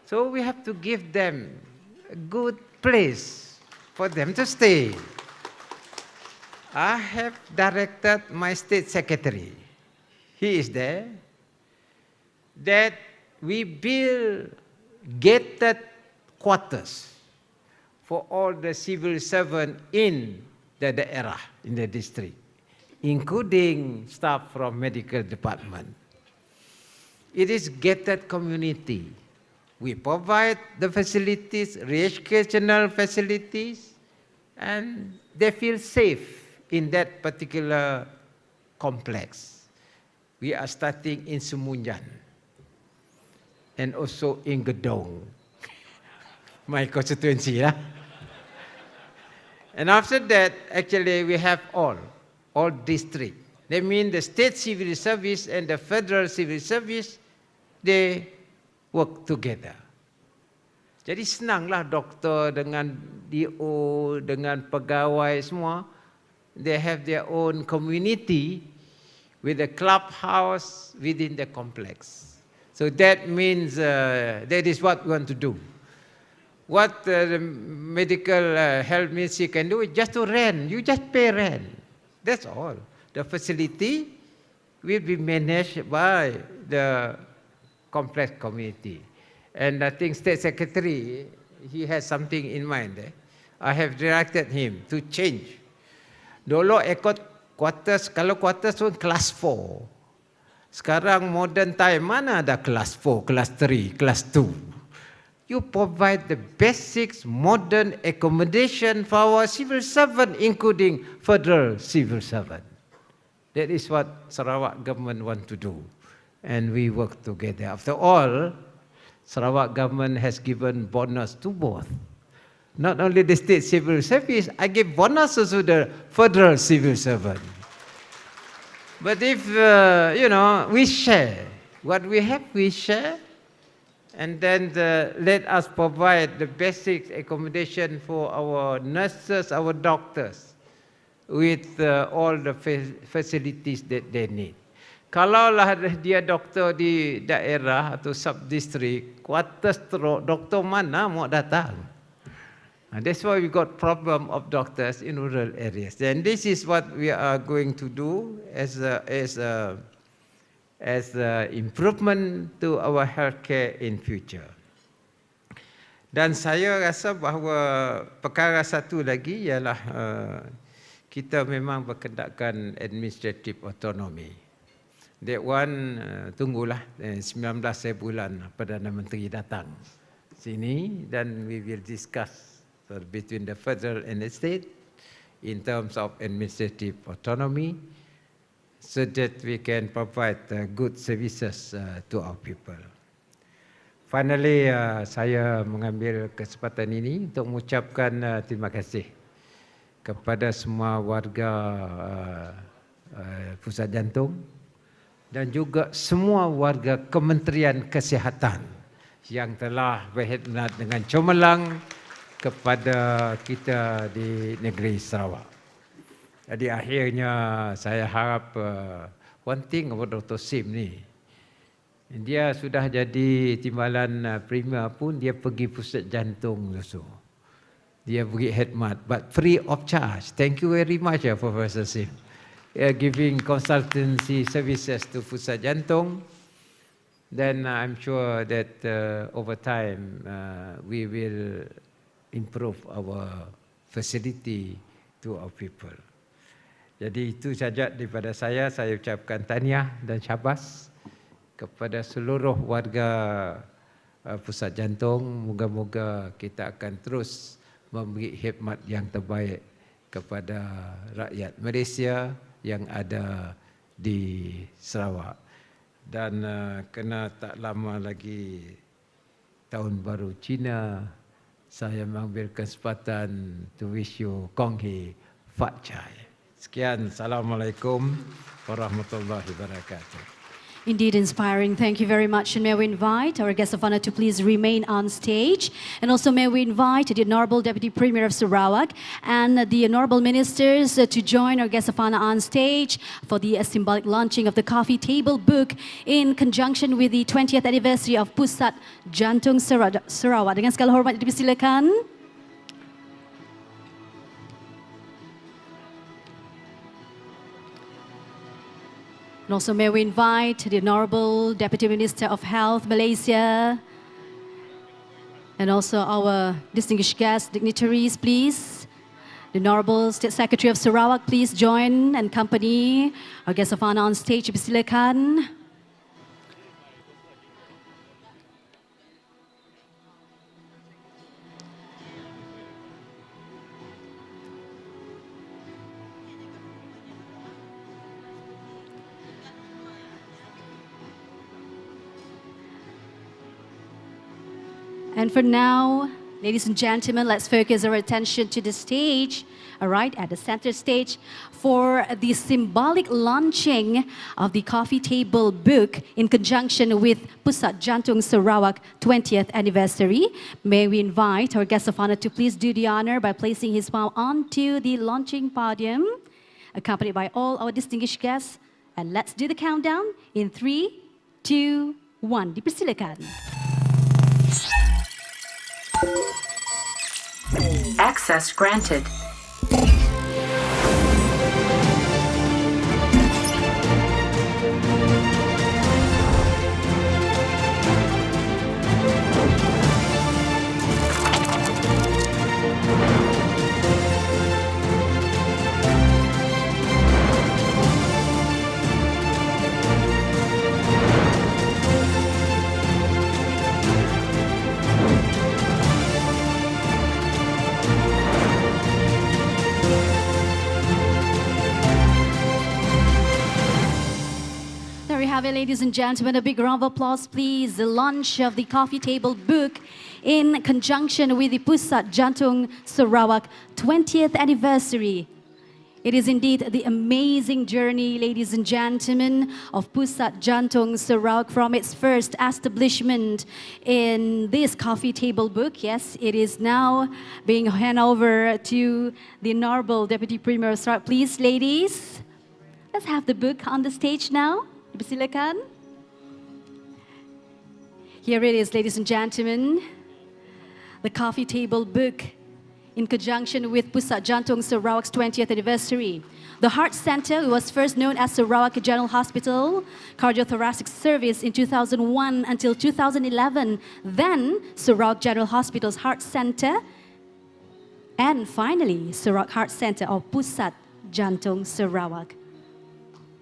So we have to give them a good place for them to stay. I have directed my state secretary, he is there, that we build gated quarters for all the civil servants in the daerah, in the district, including staff from medical department. It is gated community. We provide the facilities, recreational facilities, and they feel safe in that particular complex. We are starting in Semunyan and also in Gedong, my constituency. And after that, actually, we have all district. That means the state civil service and the federal civil service, they work together. Jadi senanglah doktor dengan DO, dengan pegawai semua. They have their own community with a clubhouse within the complex. So that means that is what we want to do. What the medical health ministry can do is just to rent. You just pay rent. That's all. The facility will be managed by the complex community. And I think State Secretary, he has something in mind. I have directed him to change. Dulu ikut quarters, kalau quarters pun kelas 4. Sekarang modern time, mana ada kelas 4, kelas 3, kelas 2. You provide the basics, modern accommodation for our civil servant, including federal civil servant. That is what Sarawak government want to do. And we work together. After all, Sarawak government has given bonus to both. Not only the state civil service, I give bonuses to the federal civil servant. But if, we share, what we have, we share, and then let us provide the basic accommodation for our nurses, our doctors, with all the facilities that they need. Kalaulah dia doktor di daerah atau sub-district, quarters teruk, doktor mana mau datang? And that's why we got problem of doctors in rural areas. And this is what we are going to do as improvement to our healthcare in future. Dan saya rasa bahawa perkara satu lagi ialah kita memang berkedakkan administrative autonomy. That one tunggulah 19 bulan Perdana Menteri datang sini dan we will discuss between the federal and the state in terms of administrative autonomy so that we can provide good services to our people. Finally, saya mengambil kesempatan ini untuk mengucapkan terima kasih kepada semua warga Pusat Jantung dan juga semua warga Kementerian Kesihatan yang telah berkhidmat dengan cemerlang kepada kita di negeri Sarawak. Jadi akhirnya saya harap one thing about Dr. Sim ni, dia sudah jadi timbalan premier pun dia pergi Pusat Jantung also. Dia pergi khidmat, but free of charge. Thank you very much, Professor Sim, giving consultancy services to Pusat Jantung. Then I'm sure that over time we will improve our facility to our people. Jadi itu saja daripada saya ucapkan tahniah dan syabas kepada seluruh warga Pusat Jantung. Moga-moga kita akan terus memberi khidmat yang terbaik kepada rakyat Malaysia yang ada di Sarawak. Dan kena tak lama lagi Tahun Baru Cina, saya mengambil kesempatan to wish you Kong Hei Fat Chai. Sekian, Assalamualaikum warahmatullahi wabarakatuh. Indeed inspiring. Thank you very much. And may we invite our guest of honor to please remain on stage. And also may we invite the Honorable Deputy Premier of Sarawak and the Honorable Ministers to join our guest of honor on stage for the symbolic launching of the coffee table book in conjunction with the 20th anniversary of Pusat Jantung Sarawak. Dengan segala hormat dipersilakan. And also may we invite the Honorable Deputy Minister of Health, Malaysia, and also our distinguished guests, dignitaries, please. The Honorable State Secretary of Sarawak, please join and accompany our guest of honor on stage. Silakan. And for now, ladies and gentlemen, let's focus our attention to the stage, all right, at the center stage for the symbolic launching of the coffee table book in conjunction with Pusat Jantung Sarawak 20th anniversary. May we invite our guest of honor to please do the honor by placing his palm onto the launching podium, accompanied by all our distinguished guests. And let's do the countdown in 3, 2, 1. Dipersilakan. Access granted. Have it, ladies and gentlemen, a big round of applause, please. The launch of the coffee table book in conjunction with the Pusat Jantung Sarawak 20th anniversary. It is indeed the amazing journey, ladies and gentlemen, of Pusat Jantung Sarawak from its first establishment in this coffee table book. Yes, it is now being handed over to the Honorable Deputy Premier of Sarawak. Please, ladies, let's have the book on the stage now. Silakan. Here it is, ladies and gentlemen, the coffee table book in conjunction with Pusat Jantung Sarawak's 20th anniversary. The Heart Center was first known as Sarawak General Hospital Cardiothoracic Service in 2001 until 2011. Then Sarawak General Hospital's Heart Center, and finally Sarawak Heart Center of Pusat Jantung Sarawak.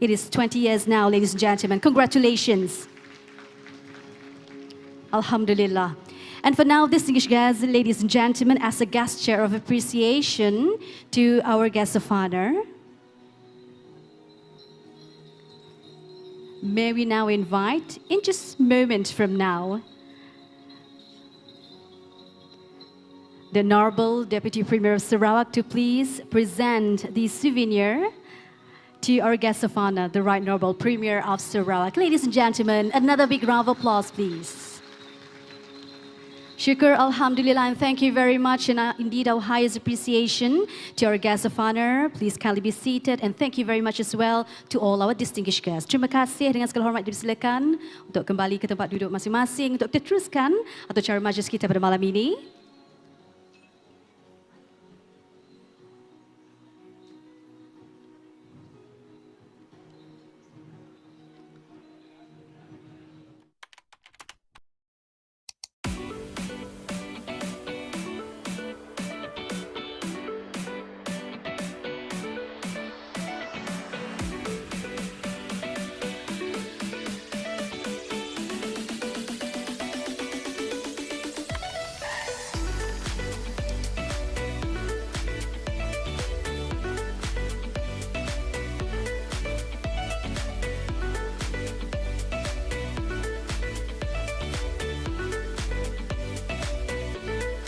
It is 20 years now, ladies and gentlemen. Congratulations. Alhamdulillah. And for now, distinguished guests, ladies and gentlemen, as a gesture of appreciation to our guest of honor, may we now invite, in just a moment from now, the Honorable Deputy Premier of Sarawak to please present the souvenir to our guest of honor, the Right Honorable Premier of Sarawak. Ladies and gentlemen, another big round of applause, please. Shukr, Alhamdulillah, and thank you very much, and indeed our highest appreciation to our guest of honor. Please kindly be seated, and thank you very much as well to all our distinguished guests. Terima kasih, dengan segala hormat dipersilakan untuk kembali ke tempat duduk masing-masing untuk diteruskan atau cara majlis kita pada malam ini.